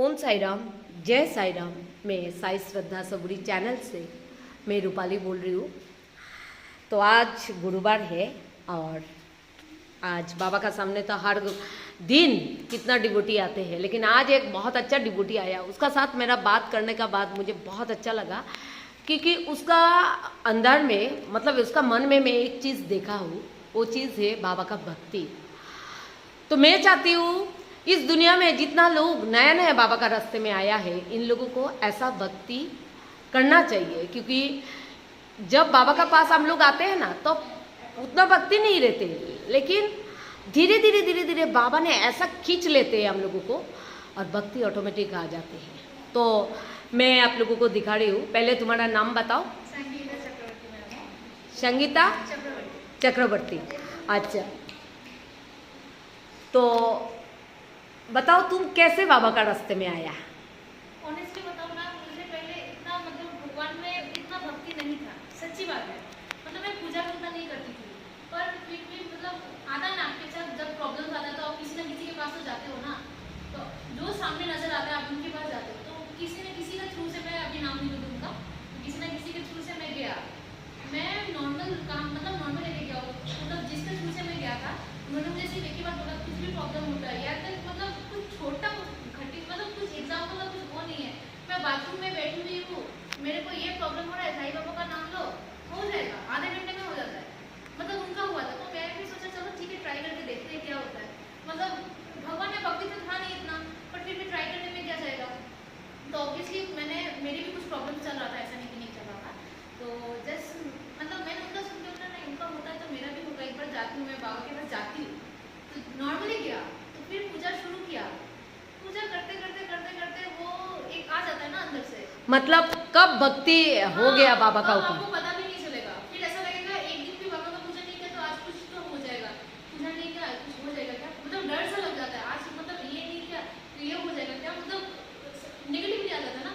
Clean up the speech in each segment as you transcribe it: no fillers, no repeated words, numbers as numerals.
ओम साई राम, जय साई राम। मैं साई श्रद्धा सबुरी चैनल से मैं रूपाली बोल रही हूँ। तो आज गुरुवार है और आज बाबा का सामने तो हर दिन कितना डिवोटी आते हैं, लेकिन आज एक बहुत अच्छा डिवोटी आया। उसका साथ मेरा बात करने का बाद मुझे बहुत अच्छा लगा, क्योंकि उसका अंदर में मतलब उसका मन में मैं एक चीज़ देखा हूँ, वो चीज़ है बाबा का भक्ति। तो मैं चाहती हूँ इस दुनिया में जितना लोग नया नया बाबा का रास्ते में आया है, इन लोगों को ऐसा भक्ति करना चाहिए, क्योंकि जब बाबा का पास हम लोग आते हैं ना तो उतना भक्ति नहीं रहते, लेकिन धीरे धीरे धीरे धीरे बाबा ने ऐसा खींच लेते हैं हम लोगों को और भक्ति ऑटोमेटिक आ जाती है। तो मैं आप लोगों को दिखा रही हूँ। पहले तुम्हारा नाम बताओ। संगीता चक्रवर्ती। अच्छा, तो बताओ तुम कैसे बाबा का रास्ते में आया? ऑनेस्टली बताओ ना, मुझे पहले इतना भगवान में इतना भक्ति नहीं था, सच्ची बात है। मैं पूजा उतना नहीं करती थी, पर फिर भी आता है ना आपके साथ जब प्रॉब्लम आता है तो आप किसी न किसी के पास तो जाते हो ना। तो जो सामने नजर आता है आप उनके पास जाते हो। तो किसी न किसी के थ्रू से, मैं अभी नाम नहीं लूँगी उनका, तो किसी न किसी के थ्रू से मैं गया। मैं नॉर्मल काम नॉर्मल लेके गया, जिसके थ्रू से मैं गया था उन्होंने मुझे सिर्फ एक ही बात बोला, कुछ भी प्रॉब्लम होता है या तक कुछ छोटा घटी कुछ एग्जाम्पल कुछ वो नहीं है। मैं बाथरूम में बैठी हुई हूँ, मेरे को ये प्रॉब्लम हो रहा है, साईं बाबा का नाम लो, हो जाएगा, आधे घंटे में हो जाता है। उनका हुआ था, तो मैं भी सोचा चलो ठीक है, ट्राई करके देखते हैं क्या होता है। भगवान ने भक्ति तो था नहीं इतना, पर फिर भी ट्राई करने में क्या जाएगा। तो ऑब्वियसली मेरी भी कुछ प्रॉब्लम चल रहा था, ऐसा नहीं कि नहीं चल रहा था। तो जस्ट मैंने उनका सुन के नहीं, उनका होता है तो मेरा भी होगा। एक बार जाती हूँ, मैं बाबा के पास जाती हूँ, तो नॉर्मली गया, तो फिर पूजा शुरू किया। पूजा करते करते करते करते वो एक आ जाता है ना अंदर से। मतलब कब भक्ति हो गया बाबा का ऊपर? आपको पता भी नहीं चलेगा। फिर ऐसा लगेगा एक दिन भी बाबा का पूजा नहीं किया तो आज कुछ तो हो जाएगा, पूजा नहीं किया कुछ हो जाएगा क्या, डर सा लग जाता है। आज ये नहीं किया तो ये हो जाएगा क्या, नेगेटिविटी आ जाता है ना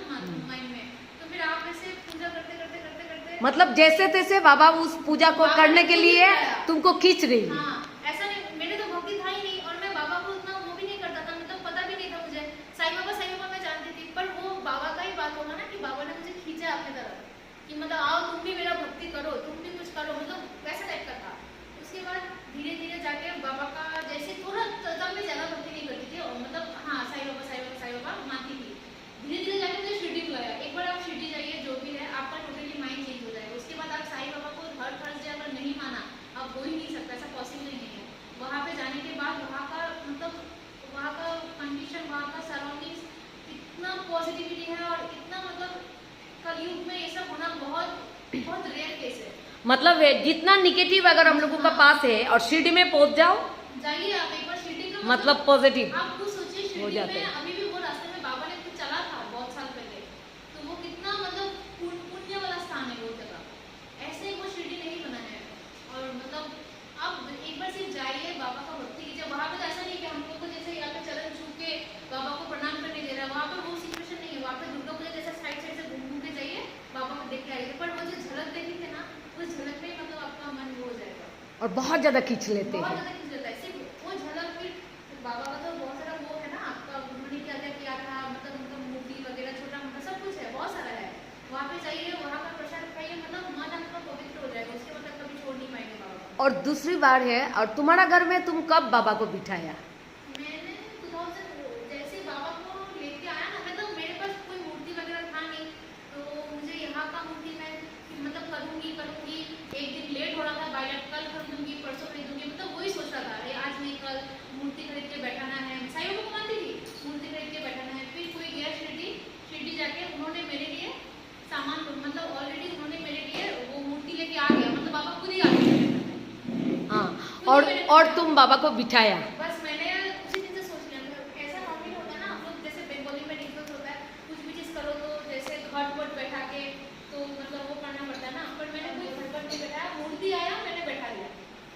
माइंड में। तो फिर आप ऐसे पूजा करते करते करते करते मतलब जैसे तैसे बाबा उस पूजा को करने के लिए तुमको खींच रही है। हाँ, ऐसा नहीं, मेरे तो भक्ति था ही नहीं और मैं बाबा को उतना वो भी नहीं करता था, पता भी नहीं था मुझे। साईं बाबा मैं जानती थी, पर वो बाबा का ही बात होगा ना कि बाबा ने मुझे खींचा अपने तरफ कि आओ तुम भी मेरा भक्ति करो, तुम भी कुछ करो, वैसा टाइप का था। उसके बाद धीरे धीरे जाके बाबा का जैसे थोड़ा, तब मैं ज्यादा भक्ति नहीं करती थी और हाँ साईं बाबा मानती थी। धीरे धीरे जाके मुझे शिरडी बुलाया। एक बार आप शिरडी जाइए, जो भी है आपका टोटली माइंड चेंज हो जाएगा। उसके बाद आप साईं बाबा को हर थर्सडे अगर नहीं माना, आप हो ही नहीं सकता, ऐसा पॉसिबल ही नहीं है। वहाँ पे जाने के बाद वहाँ का वहाँ का कंडीशन, वहाँ का सराउंडिंग्स इतना पॉजिटिविटी है और इतना कलयुग में ये सब होना बहुत बहुत रेयर केस है। मतलब जितना निगेटिव अगर हम लोगों का पास है और शिरडी में पहुंच जाओ, जाइए आप एक बार शिरडी का, मतलब पॉजिटिव आप खुद सोचिए शिरडी में अभी भी वो रास्ते में बाबा ने खुद चला था बहुत साल पहले, तो वो कितना पुण्य वाला स्थान है वो जगह। ऐसे वो शिरडी नहीं बना है। और अब एक बार सिर्फ जाइए, बाबा का भक्ति कीजिए। वहाँ पे तो ऐसा नहीं कि हम लोग को जैसे यहाँ पे चरण छू के बाबा को प्रणाम करने दे रहा है, वहाँ पे वो सिचुएशन नहीं है। वहाँ पे दुर्गा पूजा जैसा साइड साइड से घूम के जाइए, बाबा को देख के आइए, पर वो जो झलक देखी थे ना, उस झलक में आपका मन वो हो जाएगा और बहुत ज्यादा खींच लेते बहुत हैं। ज्यादा खींच लेता है सिर्फ वो झलक। फिर बाबा का तो बहुत सारा वो है ना, आपका उन्होंने क्या क्या किया था, उनका मूर्ति वगैरह छोटा मोटा सब कुछ है, बहुत सारा है। वहाँ पे जाइए, वहाँ का प्रसाद खाइए, मन आपका पवित्र हो जाएगा। उसके बाद कभी छोड़ नहीं पाएंगे बाबा। और दूसरी बार है, और तुम्हारा घर में तुम कब बाबा को बिठाया? मैंने 2000 जैसे बाबा को लेके आया ना, मेरे पास कोई मूर्ति वगैरह था नहीं, तो मुझे यहाँ का मूर्ति मैं करूँगी। एक दिन लेट हो रहा था, बाय कल खरीदूंगी, परसों खरीदूंगी, वही सोच रहा था, अरे आज नहीं कल मूर्ति खरीद के बैठाना है। साईं बाबा को मानती थी, मूर्ति खरीद के बैठाना है। फिर कोई गया शिरडी जाके उन्होंने मेरे लिए सामान ऑलरेडी उन्होंने मेरे लिए वो मूर्ति लेके आ गया, बाबा खुद ही आ गया। हाँ, और तुम बाबा को बिठाया? बस मैंने उसी दिन से सोच लिया। ऐसा नॉर्मली होता है ना, हम लोग जैसे बंगाली में डिफरेंस होता है, कुछ भी चीज़ करो तो जैसे घट वट बैठा के तो वो करना पड़ता है ना, पर मैंने कोई घट वट नहीं बैठाया, मूर्ति आया मैंने बैठा लिया।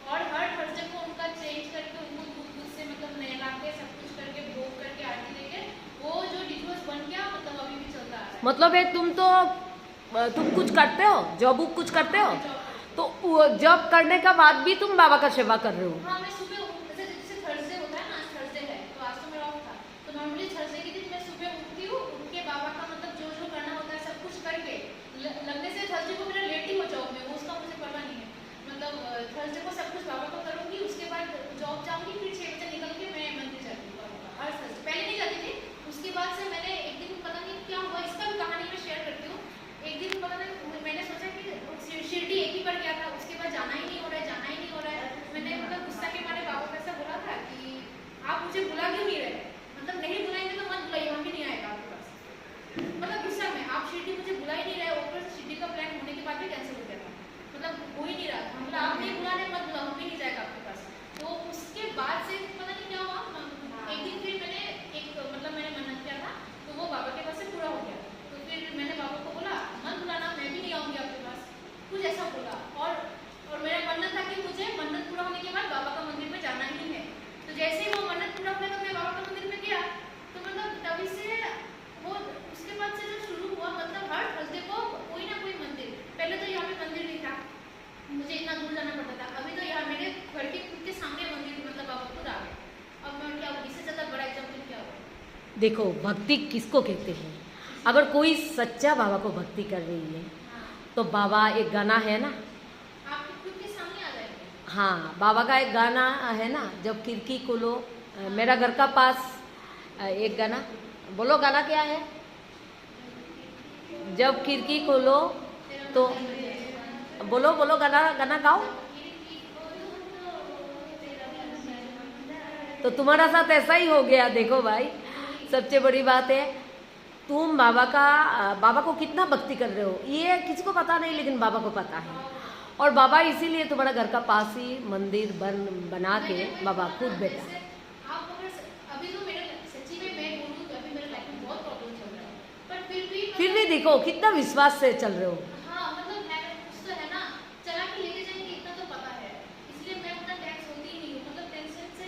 और हर थर्सडे को उनका चेंज करके उनको दूध से नहला के सब कुछ करके भोग करके आरती देके वो जो रिचुअल्स बन गया, अभी भी चलता आ रहा है। मतलब तुम कुछ करते हो, जॉब कुछ करते हो, तो जॉब करने का बाद भी तुम बाबा का सेवा कर रहे हो? हाँ, मैं सुबह जैसे थर्सडे होता है ना, आज थर्सडे है तो आज तो मेरा ऑफ था, तो नॉर्मली थर्सडे के दिन मैं सुबह मतलब थर्सडे को सब कुछ बाबा को करूँगी, उसके बाद जॉब जाऊँगी, फिर 6 बजे निकल के मैं मंदिर जाती हूँ बाबा का हर थर्सडे। पहले नहीं जाती थी, उसके बाद से मैंने एक दिन पता नहीं क्या हुआ, इसका भी कहानी मैं शेयर करती हूँ। एक दिन पता नहीं मैंने सोचा कि शिरडी एक ही बार गया था, उसके बाद जाना ही नहीं हो रहा है, जाना ही नहीं हो रहा है। मैंने मतलब गुस्सा के मारे बाबा को ऐसा बोला था कि आप मुझे बुला क्यों नहीं रहे, मतलब नहीं बुलाएंगे तो मत बुलाइए, हम भी नहीं आएगा आपके पास। मतलब गुस्सा में, आप शिरडी मुझे बुला ही नहीं रहे, ऊपर से शिरडी का प्लान होने के बाद भी कैंसिल हो गया था, मतलब हो ही नहीं रहा था। मतलब आप नहीं बुला रहे, मत बुलाओ, हम भी नहीं जाएगा आपके पास। तो उसके बाद से पता नहीं क्या हुआ, एक दिन फिर मैंने मतलब मैंने मन्नत किया था, तो वो बाबा के पास से पूरा हो गया। तो फिर मैंने बाबा को बोला मत बुलाना, मैं भी नहीं आऊँगी आपके पास, कुछ ऐसा बोला। और मेरा मन्नत था कि मुझे मन्नत पूरा होने के बाद बाबा का मंदिर में जाना ही है। तो जैसे ही वो मन्नत पूरा हो गया तो मैं बाबा का मंदिर में गया। तो मतलब तभी से वो उसके बाद से जो शुरू हुआ, मतलब हर थर्सडे को कोई ना कोई मंदिर। पहले तो यहाँ पे मंदिर नहीं था, मुझे इतना दूर जाना पड़ता था। अभी तो यहाँ मेरे घर के खुद के सामने मंदिर, मतलब बाबा खुद आ गए। अब मैं क्या, इससे ज़्यादा बड़ा एग्जाम्पल क्या हो। देखो भक्ति किसको कहते हैं, अगर कोई सच्चा बाबा को भक्ति कर रही है तो बाबा, एक गाना है ना, आपके खुद के सामने आ जाएंगे। हाँ बाबा का एक गाना है ना, जब खिड़की खोलो, मेरा घर का पास, एक गाना बोलो, गाना क्या है, जब खिड़की खोलो तो बोलो बोलो, गाना गाना गाओ। तो तुम्हारा साथ ऐसा ही हो गया। देखो भाई, सबसे बड़ी बात है, तुम बाबा को कितना भक्ति कर रहे हो ये किसी को पता नहीं, लेकिन बाबा को पता है। और बाबा इसीलिए तुम्हारा घर का पास ही मंदिर बना के बाबा खुद बैठा है। आप अगर अभी तो मेरे सच्ची में मैं बोलूँ तो अभी मेरे लाइफ में बहुत प्रॉब्लम चल रहा है, पर फिर भी देखो कितना विश्वास से चल रहे हो। हाँ मतलब है, कुछ तो है ना, चला के लेके जाएंगे इतना तो पता है, इसलिए मैं उतना टेंस होती ही नहीं हूँ। मतलब टेंशन से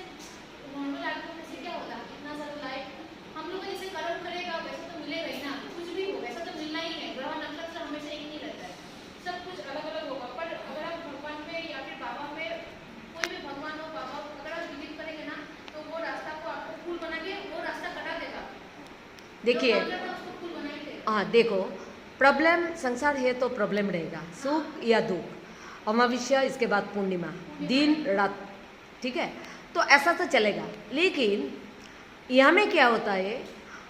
नॉर्मल आदमी से क्या होता है, इतना सारा लाइफ हम लोग जैसे कर्म करेगा वैसे तो मिलेगा ही ना, कुछ भी हो वैसा तो मिलना ही है। ग्रह नक्षत्र हमेशा एक नहीं रहता है, सब कुछ अलग अलग होगा। पर अगर आप भगवान में या फिर बाबा में, कोई भी भगवान हो, बाबा अगर आप बिलीव करेंगे ना, तो वो रास्ता को आपको फूल बना के वो रास्ता कटा देगा। देखिए, जो प्रॉब्लम है उसको फूल बना ही देगा। हाँ देखो, प्रॉब्लम संसार है तो प्रॉब्लम रहेगा, सुख या दुख, अमावस्या इसके बाद पूर्णिमा, दिन रात, ठीक है, तो ऐसा तो चलेगा। लेकिन यहाँ में क्या होता है,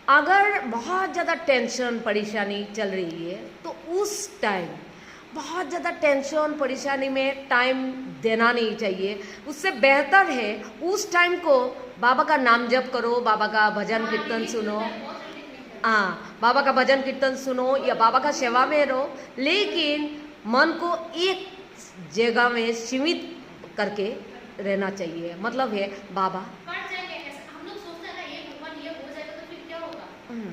अगर बहुत ज़्यादा टेंशन परेशानी चल रही है तो उस टाइम बहुत ज़्यादा टेंशन परेशानी में टाइम देना नहीं चाहिए। उससे बेहतर है उस टाइम को बाबा का नाम जप करो, बाबा का भजन कीर्तन सुनो, हाँ बाबा का भजन कीर्तन सुनो या बाबा का सेवा में रहो, लेकिन मन को एक जगह में सीमित करके रहना चाहिए। मतलब है बाबा, कट जाएंगे ऐसा हम लोग सोचते हैं ना, ये भगवान ये हो जाएगा तो फिर क्या होगा,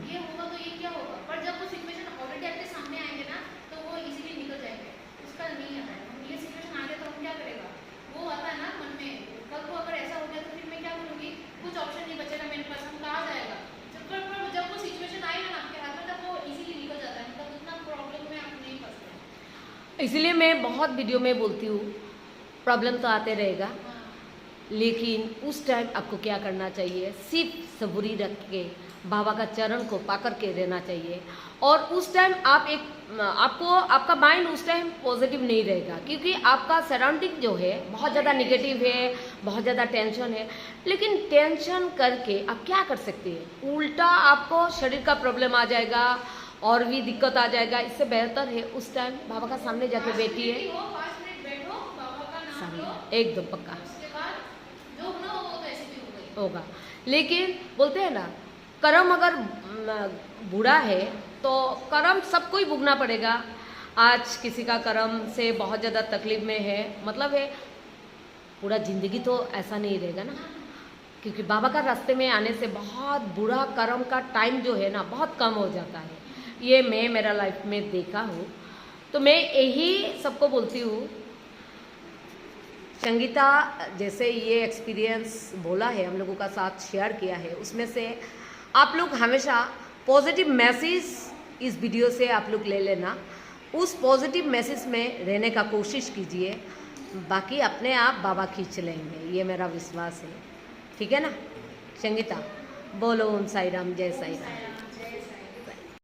ये होगा तो ये क्या होगा। पर जब वो सिचुएशन ऑलरेडी आपके सामने आएंगे ना, तो वो इजीली निकल जाएंगे, उसका नहीं आता है। ये सिचुएशन आ गया तो हम क्या करेगा, वो आता है ना मन में, कल को अगर ऐसा हो गया तो फिर मैं क्या करूँगी, कुछ ऑप्शन नहीं बचेगा मेरे पास, हम कहाँ जाएगा। जब वो सिचुएशन आएगा ना आपके हाथ में, तब वो इजीली निकल जाता है, मतलब उतना प्रॉब्लम में आप नहीं फंसते। इसलिए मैं बहुत वीडियो में बोलती हूँ, प्रॉब्लम तो आते रहेगा, लेकिन उस टाइम आपको क्या करना चाहिए, सिर्फ सबूरी रख के बाबा का चरण को पाकर के रहना चाहिए। और उस टाइम आपका माइंड उस टाइम पॉजिटिव नहीं रहेगा, क्योंकि आपका सराउंडिंग जो है बहुत ज़्यादा निगेटिव है, बहुत ज़्यादा टेंशन है। लेकिन टेंशन करके आप क्या कर सकते हैं, उल्टा आपको शरीर का प्रॉब्लम आ जाएगा और भी दिक्कत आ जाएगा। इससे बेहतर है उस टाइम बाबा का सामने जाके बैठिए, 5 मिनट बैठो, बाबा का नाम लो, एकदम पक्का उसके बाद जो होना होगा वो तो ऐसे भी होगा ही। होगा। लेकिन बोलते हैं ना, कर्म अगर बुरा है तो कर्म सबको ही भुगतना पड़ेगा। आज किसी का कर्म से बहुत ज़्यादा तकलीफ में है, मतलब है पूरा ज़िंदगी तो ऐसा नहीं रहेगा ना, क्योंकि बाबा का रास्ते में आने से बहुत बुरा कर्म का टाइम जो है ना बहुत कम हो जाता है। ये मैं मेरा लाइफ में देखा हूँ, तो मैं यही सबको बोलती हूँ। संगीता जैसे ये एक्सपीरियंस बोला है, हम लोगों का साथ शेयर किया है, उसमें से आप लोग हमेशा पॉजिटिव मैसेज इस वीडियो से आप लोग ले लेना, उस पॉजिटिव मैसेज में रहने का कोशिश कीजिए, बाकी अपने आप बाबा खींच लेंगे, ये मेरा विश्वास है। ठीक है ना संगीता, बोलो ओम साई राम, जय साई राम।